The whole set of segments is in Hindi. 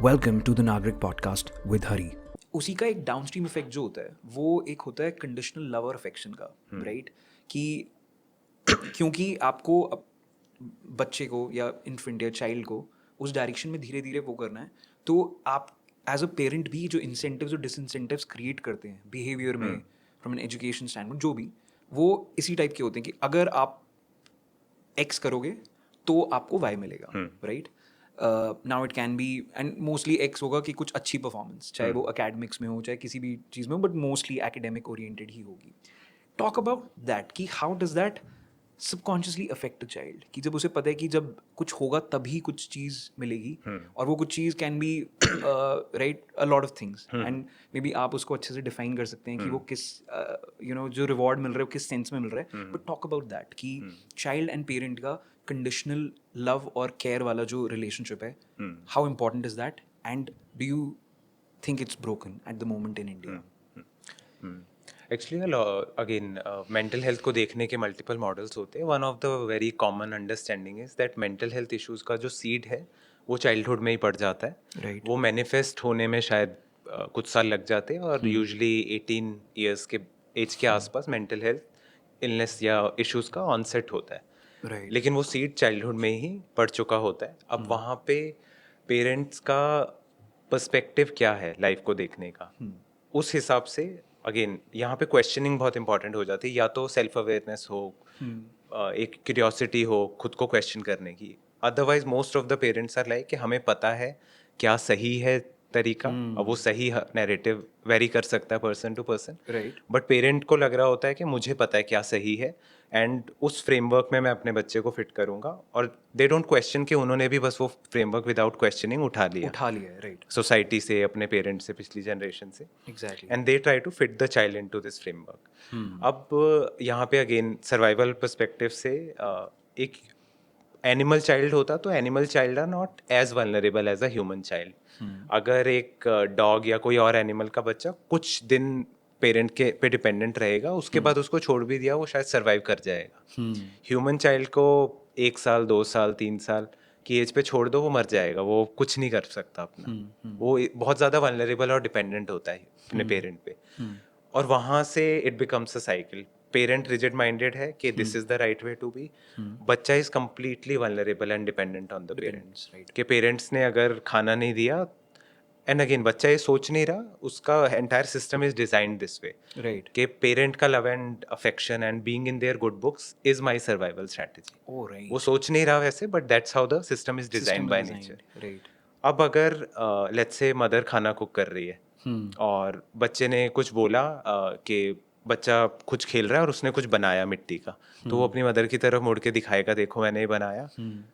Welcome to the Nagrik podcast with Hari. उसी का एक डाउनस्ट्रीम इफेक्ट जो होता है वो एक होता है कंडीशनल लव और अफेक्शन का, राइट? कि क्योंकि आपको बच्चे को या इन्फेंट या चाइल्ड को उस डायरेक्शन में धीरे धीरे वो करना है, तो आप एज अ पेरेंट भी जो इंसेंटिव्स और डिसइंसेंटिव्स क्रिएट करते हैं बिहेवियर में, फ्रॉम एन एजुकेशन स्टैंडपॉइंट, जो भी वो इसी टाइप के होते हैं कि अगर आप एक्स करोगे तो आपको वाई मिलेगा, right? Now it can be, and mostly x होगा कि कुछ अच्छी परफॉर्मेंस, चाहे वो अकेडमिक्स में हो चाहे किसी भी चीज़ में हो, बट मोस्टली एकेडमिक ओरिएंटेड ही होगी. टॉक अबाउट दैट कि how does that subconsciously affect a child, कि जब उसे पता है कि जब कुछ होगा तभी कुछ चीज़ मिलेगी, और वो कुछ चीज़ can be right a lot of things, and maybe आप उसको अच्छे से डिफाइन कर सकते हैं कि वो किस जो रिवॉर्ड मिल रहा है वो किस सेंस में मिल रहा है. बट टॉक अबाउट दैट कि चाइल्ड एंड पेरेंट का कंडीशनल लव और केयर वाला जो रिलेशनशिप है, how important is that, and do you think it's broken at the moment in India? Actually again mental health को देखने के मल्टीपल मॉडल्स होते हैं. One of the very common understanding is that mental health issues का जो सीड है वो चाइल्डहुड में ही पड़ जाता है. Right. वो मैनिफेस्ट होने में शायद कुछ साल लग जाते हैं, और यूजुअली 18 ईयर्स के एज के आसपास मेंटल हेल्थ इलनेस या इश्यूज का ऑनसेट होता है. Right. लेकिन वो सीड चाइल्डहुड में ही पड़ चुका होता है. अब वहाँ पे पेरेंट्स का पर्सपेक्टिव क्या है लाइफ को देखने का, उस हिसाब से अगेन यहाँ पे क्वेश्चनिंग बहुत इंपॉर्टेंट हो जाती है. या तो सेल्फ अवेयरनेस हो, एक क्यूरियोसिटी हो खुद को क्वेश्चन करने की. Otherwise most of the parents are like कि हमें पता है क्या सही है तरीका. अब वो सही नैरेटिव वेरी कर सकता है person to person, Right. But parent को लग रहा होता है कि मुझे पता है क्या सही है, एंड उस फ्रेमवर्क में मैं अपने बच्चे को फिट करूंगा. और दे डोंट क्वेश्चन कि उन्होंने भी बस वो फ्रेमवर्क विदाउट क्वेश्चनिंग उठा लिया है, राइट? सोसाइटी से, अपने पेरेंट्स से, पिछली जनरेशन से, exactly. And they try to fit the child into this framework. अब यहाँ पे अगेन सर्वाइवल पर्सपेक्टिव से एक एनिमल चाइल्ड होता तो animal child are not as vulnerable as a human child. अगर एक डॉग या कोई और एनिमल का बच्चा कुछ दिन पेरेंट के पे डिपेंडेंट रहेगा, उसके बाद उसको छोड़ भी दिया वो शायद सर्वाइव कर जाएगा. ह्यूमन चाइल्ड को 1 साल 2 साल 3 साल की एज पे छोड़ दो, वो मर जाएगा, वो कुछ नहीं कर सकता अपना. वो बहुत ज़्यादा वल्नरेबल और डिपेंडेंट होता है अपने पेरेंट पे. और वहाँ से it becomes a cycle. Parent rigid minded है कि this is the right way to be. बच्चा is completely vulnerable and dependent on the parents. right. कि पेरेंट्स ने अगर खाना नहीं दिया, एंड अगेन बच्चा ये सोच नहीं रहा, उसका entire system is designed this way Right. कि पेरेंट का love and affection and being in their good books is my survival strategy. Oh, right. वो सोच नहीं रहा वैसे, but that's how the system is designed System by is nature. designed. Right. अब अगर लेट्स से मदर खाना कुक कर रही है, और बच्चे ने कुछ बोला कि बच्चा कुछ खेल रहा है और उसने कुछ बनाया मिट्टी का, तो वो अपनी मदर की तरफ मुड़ के दिखाएगा, देखो मैंने ये बनाया.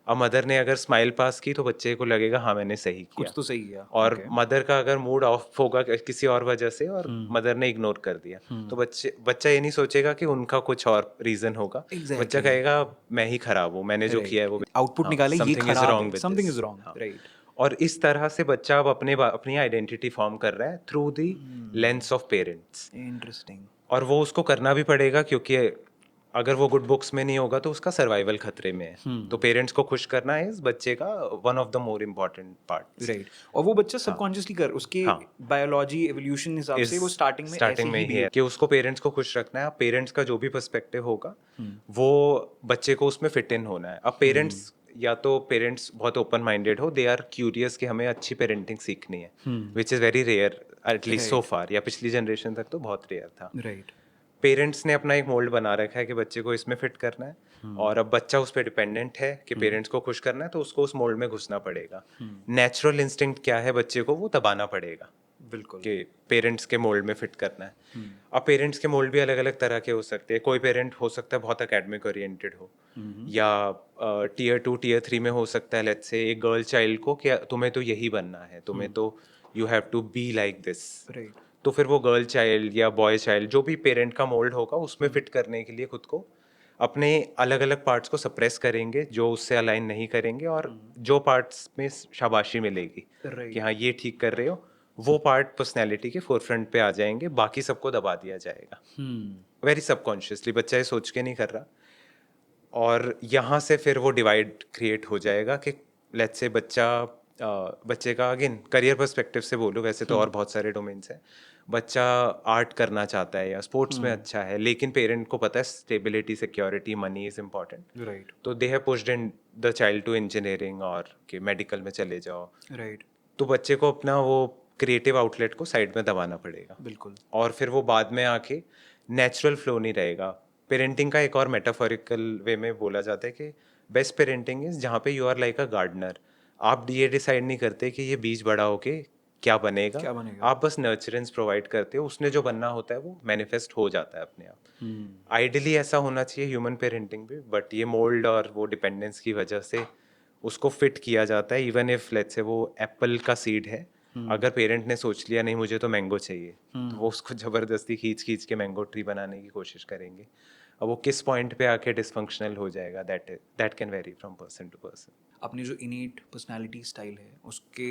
अब मदर ने अगर स्माइल पास की तो बच्चे को लगेगा हाँ मैंने सही किया. कुछ तो सही किया. और Okay. मदर का अगर मूड ऑफ होगा किसी और वजह से, और मदर ने इग्नोर कर दिया, तो बच्चा ये नहीं सोचेगा कि उनका कुछ और रीजन होगा. Exactly. बच्चा कहेगा मैं ही खराब हूँ, मैंने जो Right. किया है वो Output निकाले, ये something is खराब wrong है. with Something this. is wrong. हाँ. Right. और इस तरह से बच्चा अब अपनी आइडेंटिटी फॉर्म कर रहा है through the lens of parents. Interesting. और वो उसको करना भी पड़ेगा, क्योंकि अगर वो गुड बुक्स में नहीं होगा तो उसका सर्वाइवल खतरे में है. तो पेरेंट्स को खुश करना है इस बच्चे का one of the more important part. Right. और वो बच्चा सबकॉन्शियसली कर उसके हाँ. बायोलॉजी एवोल्यूशन हिसाब से वो स्टार्टिंग में ऐसे में ही ही भी है कि उसको पेरेंट्स को खुश रखना है. अब पेरेंट्स का जो भी पर्सपेक्टिव होगा वो बच्चे को उसमें फिट इन होना है. अब पेरेंट्स या तो पेरेंट्स बहुत ओपन माइंडेड हो, दे आर क्यूरियस कि हमें अच्छी पेरेंटिंग सीखनी है, which is very rare at least so far, या पिछली जनरेशन तक तो बहुत रेयर था. राइट. पेरेंट्स ने अपना एक मोल्ड बना रखा है कि बच्चे को इसमें फिट करना है, और अब बच्चा उस पर डिपेंडेंट है कि पेरेंट्स को खुश करना है, तो उसको उस मोल्ड में घुसना पड़ेगा. नेचुरल इंस्टिंक्ट क्या है बच्चे को, वो दबाना पड़ेगा बिल्कुल. कि पेरेंट्स के मोल्ड में फिट करना है. अब पेरेंट्स के मोल्ड भी अलग अलग तरह के हो सकते हैं. कोई पेरेंट हो सकता है बहुत एकेडमिक ओरिएंटेड हो, या टियर 2 टियर 3 में हो सकता है लेट्स से एक गर्ल चाइल्ड को कि तुम्हें तो यही बनना है, तुम्हें तो you have to be like this. Right. तो फिर वो गर्ल चाइल्ड या बॉय चाइल्ड जो भी पेरेंट का मोल्ड होगा उसमें फिट करने के लिए खुद को अपने अलग अलग पार्ट्स को सप्रेस करेंगे जो उससे अलाइन नहीं करेंगे, और जो पार्ट्स में शाबाशी मिलेगी Right. कि हाँ ये ठीक कर रहे हो, वो पार्ट पर्सनैलिटी के फोरफ्रंट पे आ जाएंगे, बाकी सबको दबा दिया जाएगा वेरी सबकॉन्शियसली. बच्चा ये सोच के नहीं कर रहा. और यहाँ से फिर वो डिवाइड क्रिएट हो जाएगा कि लेट्स से बच्चा बच्चे का अगेन करियर पर्सपेक्टिव से बोलो, वैसे तो और बहुत सारे डोमेन्स हैं, बच्चा आर्ट करना चाहता है या स्पोर्ट्स में अच्छा है, लेकिन पेरेंट को पता है stability, security, money is important, right तो they have pushed in the child to engineering और कि मेडिकल में चले जाओ, राइट तो बच्चे को अपना वो क्रिएटिव आउटलेट को साइड में दबाना पड़ेगा, बिल्कुल और फिर वो बाद में आके नेचुरल फ्लो नहीं रहेगा। पेरेंटिंग का एक और मेटाफोरिकल वे में बोला जाता है कि बेस्ट पेरेंटिंग इज जहाँ पे you are like a gardener, आप ये डिसाइड नहीं करते कि ये बीज बड़ा होके क्या बनेगा, क्या बनेगा? आप बस नर्चरेंस प्रोवाइड करते हो, उसने जो बनना होता है वो मैनिफेस्ट हो जाता है अपने आप। आइडियली ऐसा होना चाहिए ह्यूमन पेरेंटिंग भी, बट ये मोल्ड और वो डिपेंडेंस की वजह से उसको फिट किया जाता है। इवन इफ लेट्स से वो एप्पल का सीड है, अगर पेरेंट ने सोच लिया नहीं मुझे तो मैंगो चाहिए, तो वो उसको जबरदस्ती खींच खींच के मैंगो ट्री बनाने की कोशिश करेंगे। अब वो किस पॉइंट पे आके डिसफंक्शनल हो जाएगा, that can vary from person to person. अपनी जो इनेट पर्सनालिटी स्टाइल है उसके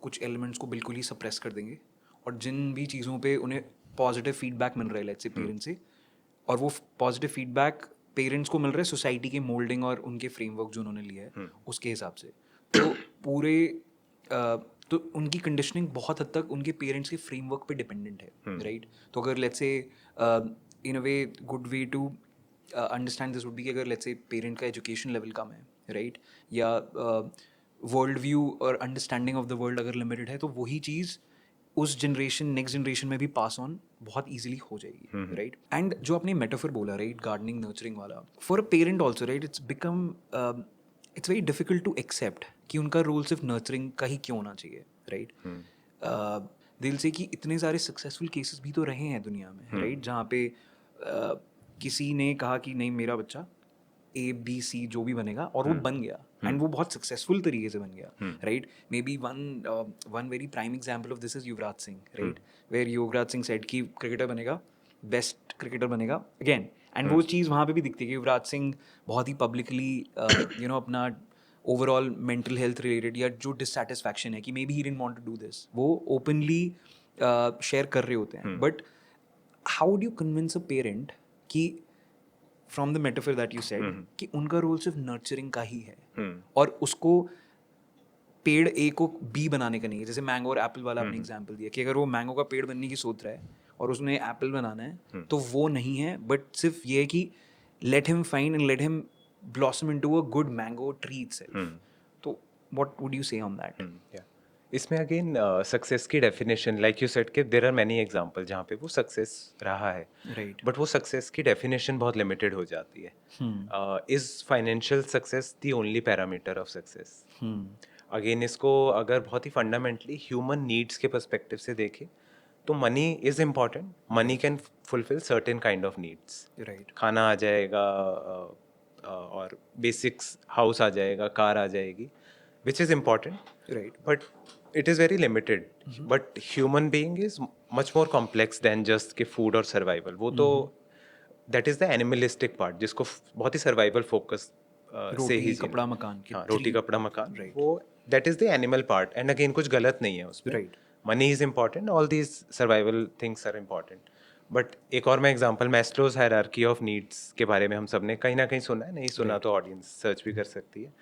कुछ एलिमेंट्स को बिल्कुल ही सप्रेस कर देंगे, और जिन भी चीज़ों पे उन्हें पॉजिटिव फीडबैक मिल रहा है लेट्स से पेरेंट्स से, और वो पॉजिटिव फीडबैक पेरेंट्स को मिल रहा है सोसाइटी के मोल्डिंग और उनके फ्रेमवर्क जो उन्होंने लिया है उसके हिसाब से, तो पूरे तो उनकी कंडीशनिंग बहुत हद तक उनके पेरेंट्स के फ्रेमवर्क पे डिपेंडेंट है, राइट? तो अगर let's say in a way good way to understand this would be कि अगर लेट्स से पेरेंट का एजुकेशन लेवल कम है, राइट, या वर्ल्ड व्यू और अंडरस्टैंडिंग ऑफ द वर्ल्ड अगर लिमिटेड है, तो वही चीज़ उस जनरेशन नेक्स्ट जनरेशन में भी पास ऑन बहुत इजीली हो जाएगी, राइट? एंड जो आपने मेटाफर बोला, राइट, गार्डनिंग नर्चरिंग वाला, for a parent also, right, it's very difficult to accept कि उनका रोल सिर्फ नर्चरिंग का ही क्यों होना चाहिए, राइट? दिल से कि इतने सारे सक्सेसफुल केसेस भी तो रहे हैं दुनिया में, राइट, जहाँ पे किसी ने कहा कि नहीं मेरा बच्चा ABC जो भी बनेगा, और वो बन गया, एंड वो बहुत सक्सेसफुल तरीके से बन गया, right? May be one very prime example of this is Yuvraj Singh, right, where Yuvraj Singh said कि क्रिकेटर बनेगा, बेस्ट क्रिकेटर बनेगा अगेन, एंड वो चीज़ वहाँ पे भी दिखती है कि युवराज सिंह बहुत ही पब्लिकली अपना ओवरऑल मेंटल हेल्थ रिलेटेड या जो डिससेटिस्फैक्शन है कि maybe he didn't want to do this, वो ओपनली शेयर कर रहे होते हैं। But how do you convince a parent कि from the metaphor that you said कि उनका रोल सिर्फ नर्चरिंग का ही है, और उसको पेड़ A को B बनाने का नहीं है? जैसे मैंगो और एप्पल वाला आपने एग्जांपल दिया कि अगर वो मैंगो का पेड़ बनने की सोच रहा है और उसने एप्पल बनाना है, तो वो नहीं है, बट सिर्फ ये है कि let him find and let him blossom into a good mango tree itself. तो व्हाट वुड यू से ऑन दैट? इसमें अगेन सक्सेस की डेफिनेशन, लाइक यू सेड कि देयर आर मेनी एग्जांपल जहाँ पे वो सक्सेस रहा है, राइट। बट वो सक्सेस की डेफिनेशन बहुत लिमिटेड हो जाती है। Is financial success the only parameter of success? Again इसको अगर बहुत ही फंडामेंटली ह्यूमन नीड्स के पर्सपेक्टिव से देखें तो money is important, money can fulfil certain kind of needs, right. खाना आ जाएगा, और बेसिक्स हाउस आ जाएगा, कार आ जाएगी, which is important, right. but it is very limited. But human being is much more complex than just कि food और survival. वो तो that is the animalistic part जिसको बहुत ही survival focus से ही रोटी जीना। कपड़ा मकान के हाँ, रोटी three- कपड़ा मकान, Right. वो that is the animal part, and again कुछ गलत नहीं है उसमें। Right. Money is important, all these survival things are important. But एक और मैं example Maslow's hierarchy of needs के बारे में हम सब ने कहीं ना कहीं सुना है, नहीं सुना तो ऑडियंस सर्च भी कर सकती है।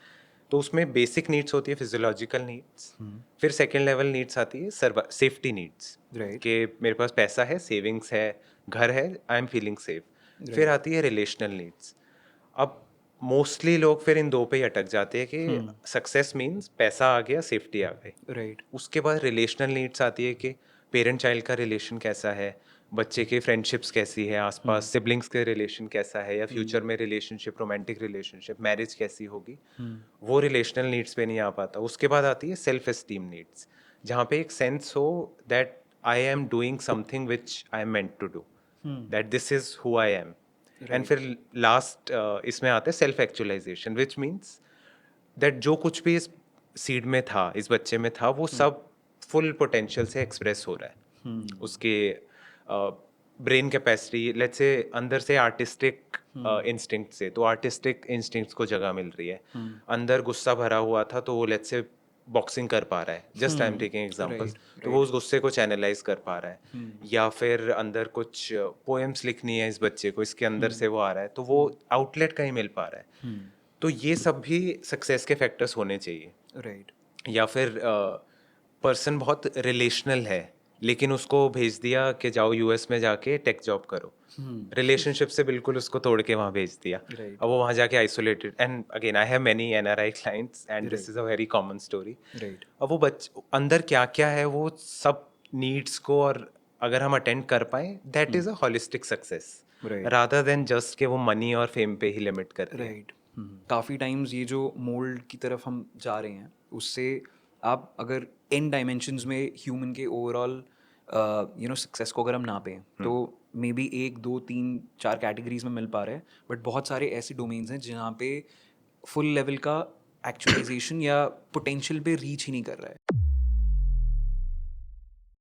तो उसमें बेसिक नीड्स होती है फिजियोलॉजिकल नीड्स, फिर सेकेंड लेवल नीड्स आती है सेफ्टी नीड्स, Right. कि मेरे पास पैसा है, सेविंग्स है, घर है, आई एम फीलिंग सेफ। फिर आती है रिलेशनल नीड्स। अब मोस्टली लोग फिर इन दो पे ही अटक जाते हैं कि सक्सेस मीन्स पैसा आ गया, सेफ्टी आ गई। राइट। उसके बाद रिलेशनल नीड्स आती है कि पेरेंट चाइल्ड का रिलेशन कैसा है, बच्चे के फ्रेंडशिप्स कैसी है, आसपास सिबलिंग्स के रिलेशन कैसा है, या फ्यूचर में रिलेशनशिप, रोमांटिक रिलेशनशिप, मैरिज कैसी होगी, वो रिलेशनल नीड्स पे नहीं आ पाता। उसके बाद आती है सेल्फ एस्टीम नीड्स, जहाँ पे एक सेंस हो that I am doing something which I am meant to do, that this is who I am. And फिर लास्ट इसमें आता है self actualisation, which means that जो कुछ भी इस सीड में था, इस बच्चे में था, वो सब फुल पोटेंशियल से एक्सप्रेस हो रहा है। उसके ब्रेन कैपेसिटी, लेट्स से अंदर से आर्टिस्टिक इंस्टिंक्ट से, तो आर्टिस्टिक इंस्टिंक्ट्स को जगह मिल रही है। अंदर गुस्सा भरा हुआ था तो वो लेट्स से बॉक्सिंग कर पा रहा है, just I am taking examples, तो वो उस गुस्से को चैनलाइज कर पा रहा है। या फिर अंदर कुछ पोएम्स लिखनी है इस बच्चे को, इसके अंदर से वो आ रहा है, तो वो आउटलेट कहीं मिल पा रहा है। तो ये सब भी सक्सेस के फैक्टर्स होने चाहिए। राइट। या फिर पर्सन बहुत रिलेशनल है लेकिन उसको भेज दिया कि जाओ यूएस में जाके टेक जॉब करो, रिलेशनशिप से बिल्कुल उसको तोड़ के वहाँ भेज दिया। Right. अब वो वहाँ जाके isolated, and again I have many NRI clients and this is a very common story. Right अब वो अंदर क्या क्या है वो सब नीड्स को, और अगर हम अटेंड कर पाए that is a holistic success Right. Rather than just कि वो मनी और फेम पे ही लिमिट कर रहे हैं। राइट काफ़ी टाइम्स ये जो मोल्ड की तरफ हम जा रहे हैं उससे आप अगर इन डायमेंशंस में ह्यूमन के ओवरऑल सक्सेस को अगर हम नापें तो मे बी 1 2 3 4 कैटेगरीज में मिल पा रहे हैं, बट बहुत सारे ऐसे डोमेन्स हैं जहाँ पे फुल लेवल का एक्चुअलाइजेशन या पोटेंशियल पे रीच ही नहीं कर रहा है।